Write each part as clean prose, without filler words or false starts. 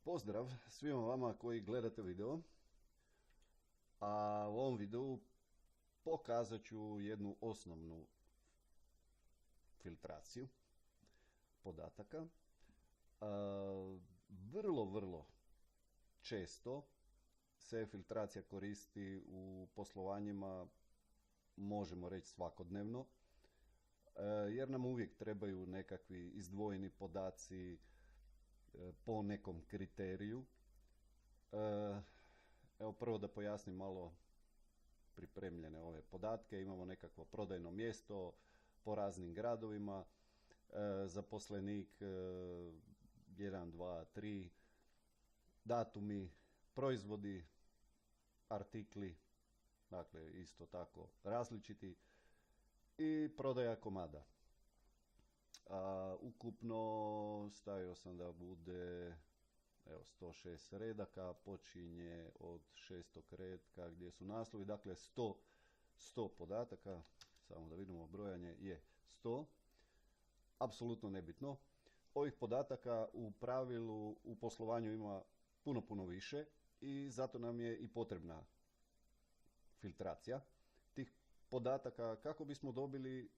Pozdrav svima vama koji gledate video, a u ovom videu pokazat ću jednu osnovnu filtraciju podataka. Vrlo često se filtracija koristi u poslovanjima, možemo reći svakodnevno, jer nam uvijek trebaju nekakvi izdvojeni podaci po nekom kriteriju. Evo prvo da pojasnim malo pripremljene ove podatke. Imamo nekakvo prodajno mjesto po raznim gradovima, zaposlenik 1, 2, 3, datumi, proizvodi, artikli, dakle isto tako različiti, i prodaja komada. Ukupno stavio sam da bude 106 redaka, počinje od 6. redka gdje su naslovi, dakle 100 podataka, samo da vidimo, brojanje je 100, apsolutno nebitno. Ovih podataka u pravilu u poslovanju ima puno više i zato nam je i potrebna filtracija tih podataka kako bismo dobili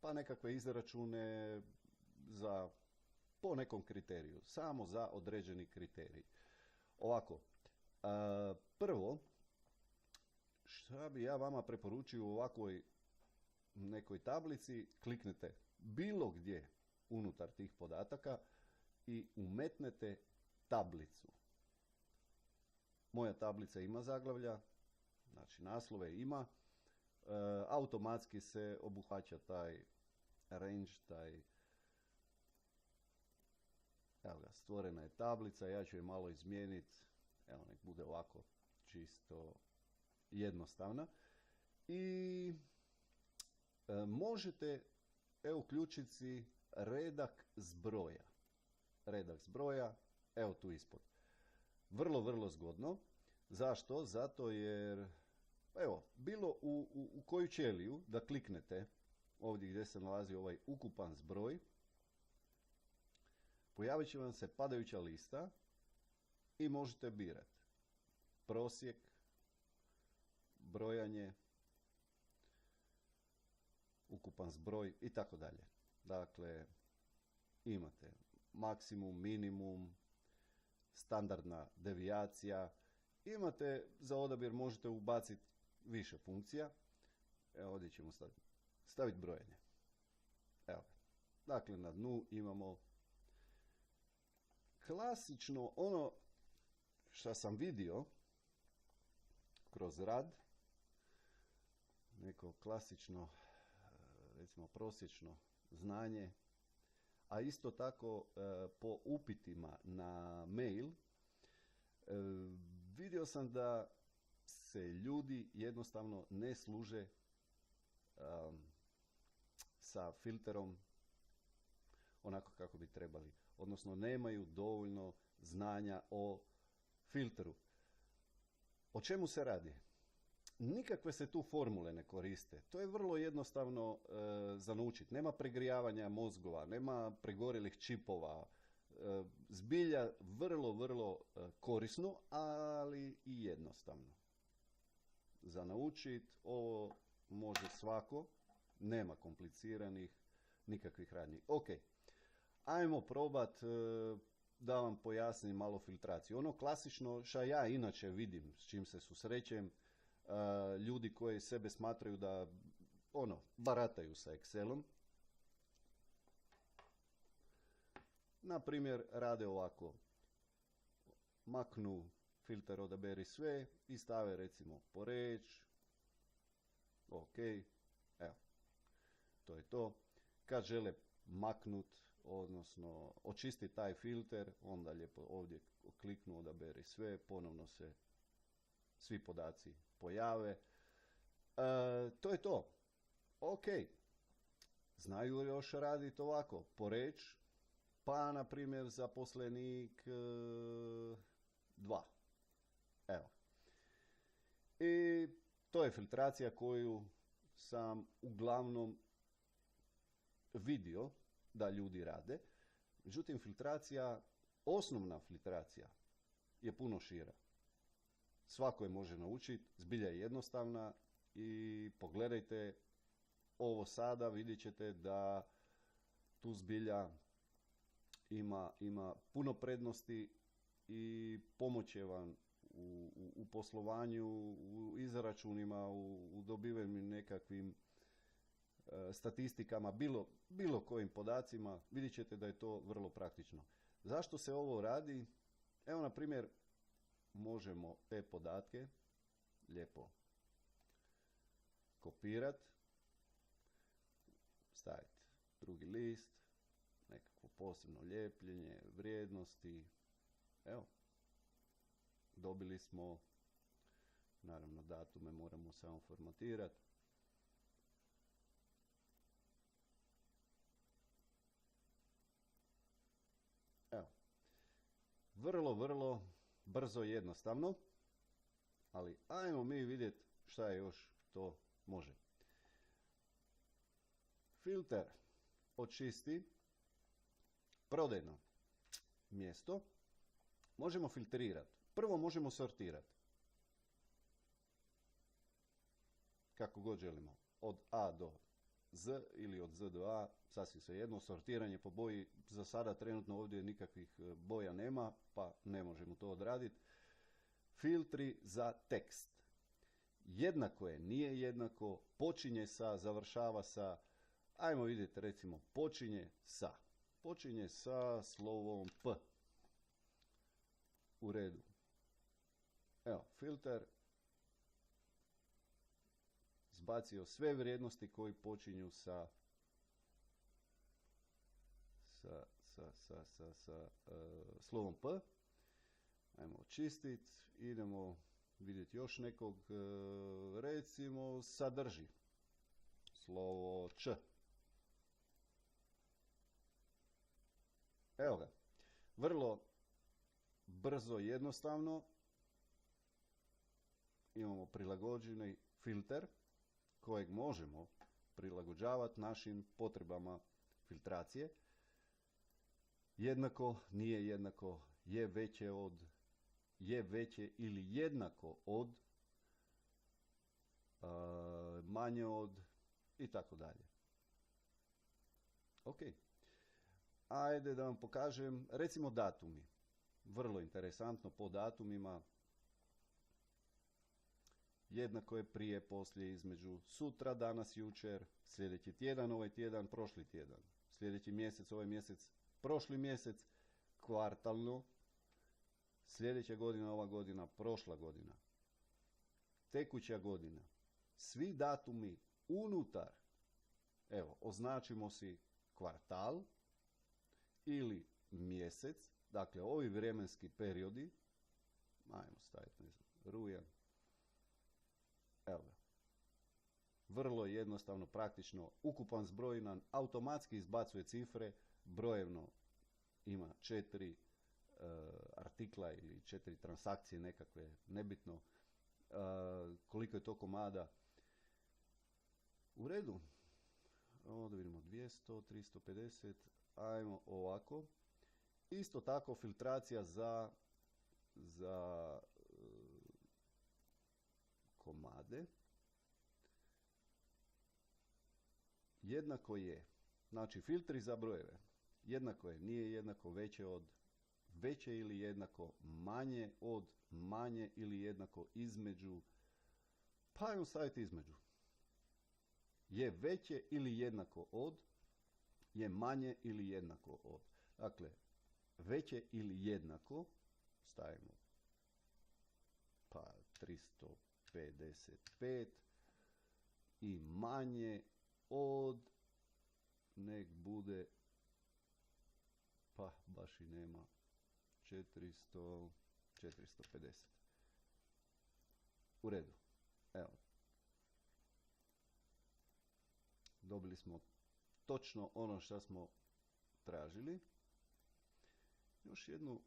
pa nekakve izračune po nekom kriteriju, samo za određeni kriterij. Ovako, prvo, šta bi ja vama preporučio u ovakvoj nekoj tablici, kliknete bilo gdje unutar tih podataka i umetnete tablicu. Moja tablica ima zaglavlja, znači naslove ima, automatski se obuhvaća taj range, evo ga, stvorena je tablica, ja ću je malo izmijeniti, evo nek bude ovako čisto jednostavna. I možete uključiti si redak zbroja. Redak zbroja, evo tu ispod. Vrlo zgodno. Zašto? Zato jer, evo, bilo u koju ćeliju da kliknete, ovdje gdje se nalazi ovaj ukupan zbroj, pojavit će vam se padajuća lista i možete birati prosjek, brojanje, ukupan zbroj i tako dalje. Dakle, imate maksimum, minimum, standardna devijacija, imate za odabir, možete ubaciti više funkcija. Evo ovdje ćemo staviti brojanje. Evo, dakle na dnu imamo klasično ono što sam vidio kroz rad, neko klasično, recimo prosječno znanje, a isto tako po upitima na mail, vidio sam da se ljudi jednostavno ne služe sa filterom onako kako bi trebali, odnosno nemaju dovoljno znanja o filteru. O čemu se radi? Nikakve se tu formule ne koriste. To je vrlo jednostavno za naučiti. Nema pregrijavanja mozgova, nema pregorjelih čipova. Zbilja vrlo korisno, ali i jednostavno za naučiti. Ovo može svako, nema kompliciranih nikakvih radnji. Ok, ajmo probat da vam pojasnim malo filtraciju. Ono klasično što ja inače vidim, s čim se susrećem, ljudi koji sebe smatraju da barataju sa Excelom, na primjer rade ovako: maknu filter odaberi sve i stave recimo Poreč. Ok, evo, to je to. Kad žele maknut, odnosno očistiti taj filter, onda lijepo ovdje kliknu odaberi sve, ponovno se svi podaci pojave. To je to. Ok, znaju još raditi ovako: Poreč, pa na primjer zaposlenik 2. Evo. I to je filtracija koju sam uglavnom vidio da ljudi rade. Međutim, filtracija osnovna filtracija je puno šira. Svako je može naučiti, zbilja je jednostavna i pogledajte ovo sada, vidjet ćete da tu zbilja ima puno prednosti i pomoće vam u poslovanju, u izračunima, u dobivenim nekakvim statistikama, bilo kojim podacima, vidjet ćete da je to vrlo praktično. Zašto se ovo radi? Evo, na primjer, možemo te podatke lijepo kopirati, staviti drugi list, nekakvo posebno lijepljenje, vrijednosti. Evo, dobili smo, naravno datume moramo samo formatirati. Evo, vrlo brzo i jednostavno, ali ajmo mi vidjeti šta još to može. Filter očisti prodajno mjesto. Možemo filtrirati. Prvo možemo sortirati. Kako god želimo. Od A do Z ili od Z do A, sasvim svejedno. Sortiranje po boji, za sada trenutno ovdje nikakvih boja nema, pa ne možemo to odraditi. Filtri za tekst. Jednako je, nije jednako, počinje sa, završava sa. Ajmo vidjeti, recimo, počinje sa. Počinje sa slovom P. U redu. Evo, filter zbacio sve vrijednosti koji počinju sa slovom P. Ajmo očistiti. Idemo vidjeti još nekog, recimo, sadrži slovo Č. Evo ga. Vrlo brzo i jednostavno imamo prilagođeni filter kojeg možemo prilagođavati našim potrebama filtracije. Jednako, nije jednako, je veće od, je veće ili jednako od, manje od i tako dalje. Ok. Ajde da vam pokažem, recimo datumi. Vrlo interesantno, po datumima jednako je prije, poslije, između, sutra, danas, jučer, sljedeći tjedan, ovaj tjedan, prošli tjedan, sljedeći mjesec, ovaj mjesec, prošli mjesec, kvartalno, sljedeća godina, ova godina, prošla godina, tekuća godina. Svi datumi unutar, evo, označimo si kvartal ili mjesec, dakle ovi vremenski periodi, ajmo staviti, ne znam, rujan, evo ga. Vrlo jednostavno, praktično, ukupan zbroj nam automatski izbacuje cifre, brojevno ima 4 artikla ili 4 transakcije nekakve, nebitno koliko je to komada. U redu. Ovdje vidimo 200, 350, ajmo ovako. Isto tako filtracija za komade. Jednako je, znači filtri za brojeve, jednako je, nije jednako, veće od, veće ili jednako, manje od, manje ili jednako, između, pa ajmo staviti između. Je veće ili jednako od, je manje ili jednako od. Dakle, veće ili jednako, stavimo pa 355 i manje od, nek bude, pa baš i nema, 450. U redu. Evo. Dobili smo točno ono što smo tražili. Još jednu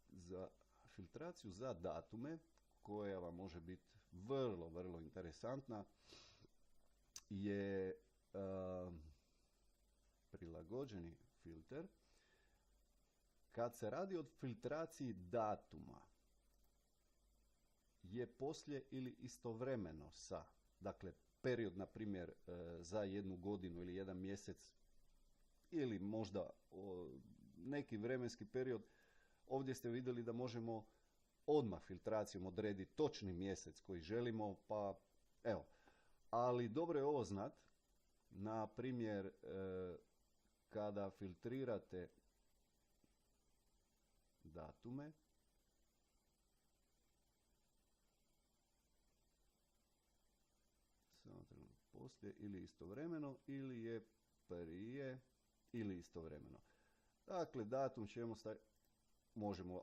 za filtraciju za datume, koja vam može biti vrlo interesantna, je prilagođeni filter Kad se radi o filtraciji datuma, je poslije ili istovremeno sa, dakle, period, na primjer, za jednu godinu ili jedan mjesec, ili možda neki vremenski period, ovdje ste vidjeli da možemo odmah filtracijom odrediti točni mjesec koji želimo, pa evo. Ali dobro je ovo znat, na primjer, kada filtrirate datume, samo trenutak, poslije ili istovremeno, ili je prije ili istovremeno. Dakle, datum ćemo možemo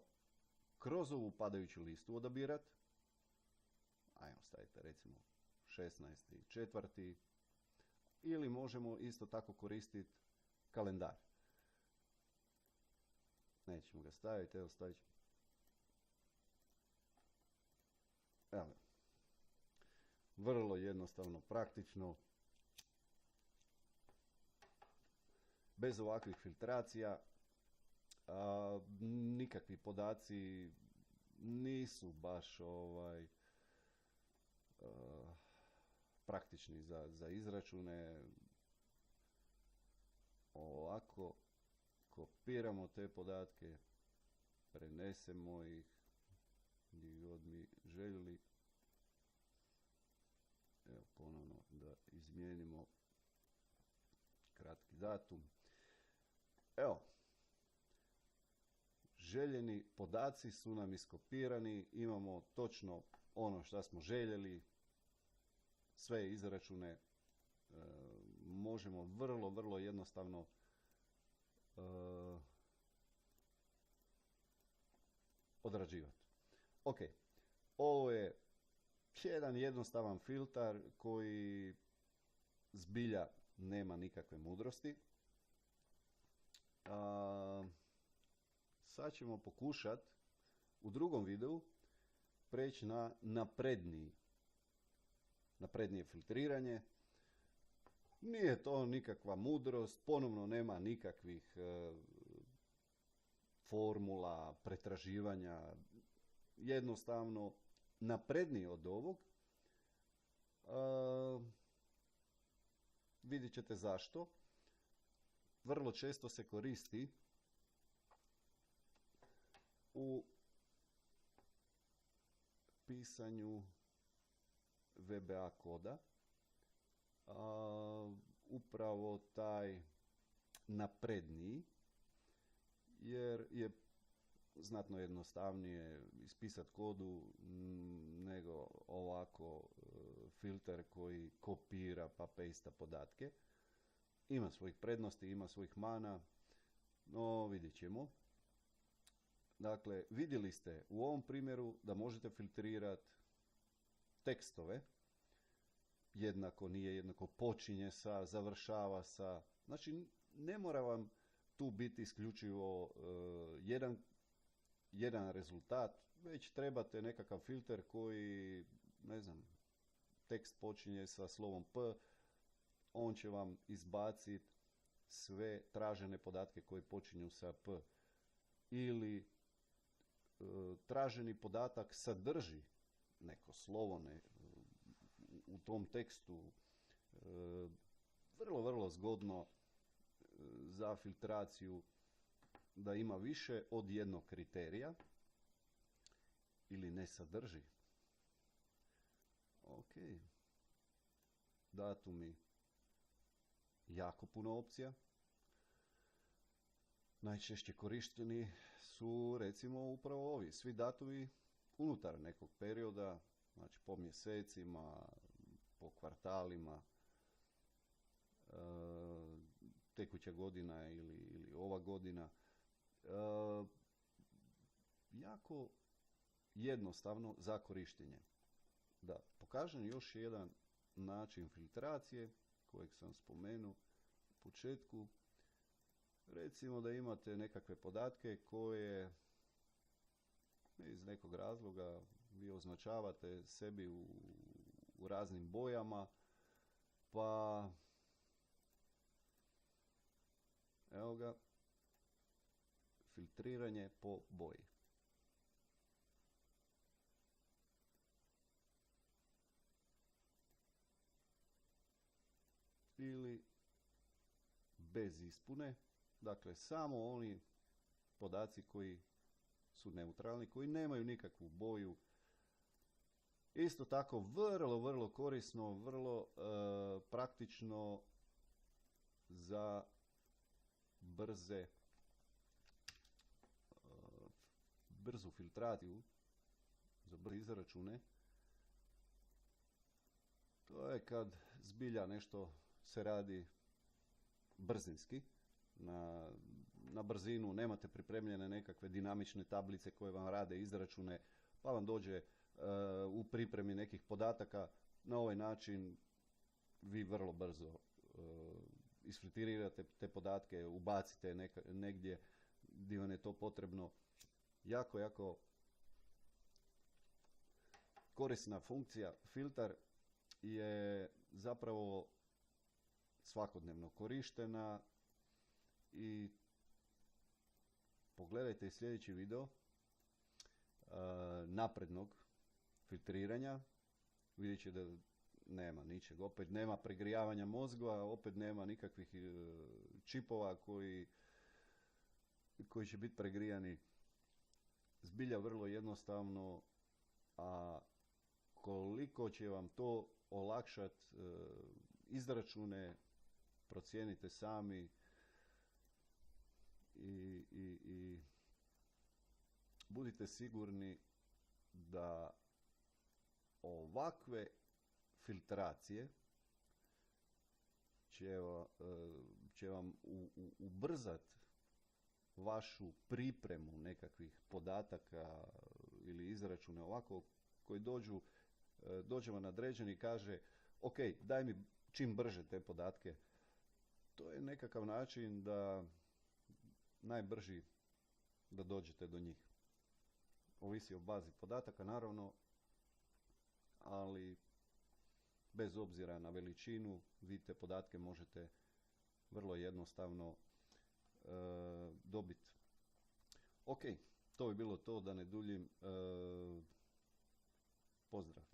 kroz ovu padajuću listu odabirati. Ajmo stavite recimo 16.4. Ili možemo isto tako koristiti kalendar. Nećemo ga staviti, evo stavit ćemo. Evo. Vrlo jednostavno, praktično. Bez ovakvih filtracija nikakvi podaci nisu baš praktični za izračune. Ovako kopiramo te podatke, prenesemo ih gdje god mi željeli. Evo ponovno da izmijenimo kratki datum. Evo, željeni podaci su nam iskopirani, imamo točno ono što smo željeli, sve izračune možemo vrlo jednostavno odrađivati. Ok, ovo je jedan jednostavan filtar koji zbilja nema nikakve mudrosti. Sad ćemo pokušati u drugom videu preći na naprednije filtriranje. Nije to nikakva mudrost, ponovno nema nikakvih formula, pretraživanja, jednostavno naprednije od ovog. Vidjet ćete zašto. Vrlo često se koristi u pisanju VBA koda. Upravo taj napredniji, jer je znatno jednostavnije ispisati kodu nego ovako filter koji kopira pa pasta podatke. Ima svojih prednosti, ima svojih mana, no vidjet ćemo. Dakle, vidjeli ste u ovom primjeru da možete filtrirati tekstove. Jednako, nije jednako, počinje sa, završava sa. Znači, ne mora vam tu biti isključivo jedan rezultat, već trebate nekakav filter koji, ne znam, tekst počinje sa slovom P, on će vam izbaciti sve tražene podatke koji počinju sa P. Ili traženi podatak sadrži neko slovo u tom tekstu. Vrlo zgodno za filtraciju da ima više od jednog kriterija ili ne sadrži. Ok. Datumi. Jako puno opcija. Najčešće korišteni su recimo upravo ovi. Svi datumi unutar nekog perioda, znači po mjesecima, po kvartalima, tekuća godina ili ova godina. Jako jednostavno za korištenje. Da pokažem još jedan način filtracije kojeg sam spomenuo u početku. Recimo da imate nekakve podatke koje iz nekog razloga vi označavate sebi u raznim bojama, pa evo ga, filtriranje po boji. Ili bez ispune, dakle samo oni podaci koji su neutralni, koji nemaju nikakvu boju. Isto tako vrlo korisno, vrlo praktično za brzu filtraciju, za brze izračune. To je kad zbilja nešto se radi brzinski, na brzinu, nemate pripremljene nekakve dinamične tablice koje vam rade izračune, pa vam dođe u pripremi nekih podataka. Na ovaj način vi vrlo brzo isfiltrirate te podatke, ubacite negdje gdje vam je to potrebno. Jako korisna funkcija. Filtar je zapravo svakodnevno korištena i pogledajte i sljedeći video naprednog filtriranja. Vidjet će da nema ničeg, opet nema pregrijavanja mozgova, opet nema nikakvih čipova koji će biti pregrijani. Zbilja vrlo jednostavno, a koliko će vam to olakšati izračune, procijenite sami i budite sigurni da ovakve filtracije će vam ubrzati vašu pripremu nekakvih podataka ili izračune ovako koji dođe vam nadređeni i kaže ok, daj mi čim brže te podatke. To je nekakav način da najbrži da dođete do njih. Ovisi o bazi podataka naravno, ali bez obzira na veličinu vi te podatke možete vrlo jednostavno dobiti. Ok, to bi bilo to, da ne duljim. Pozdrav.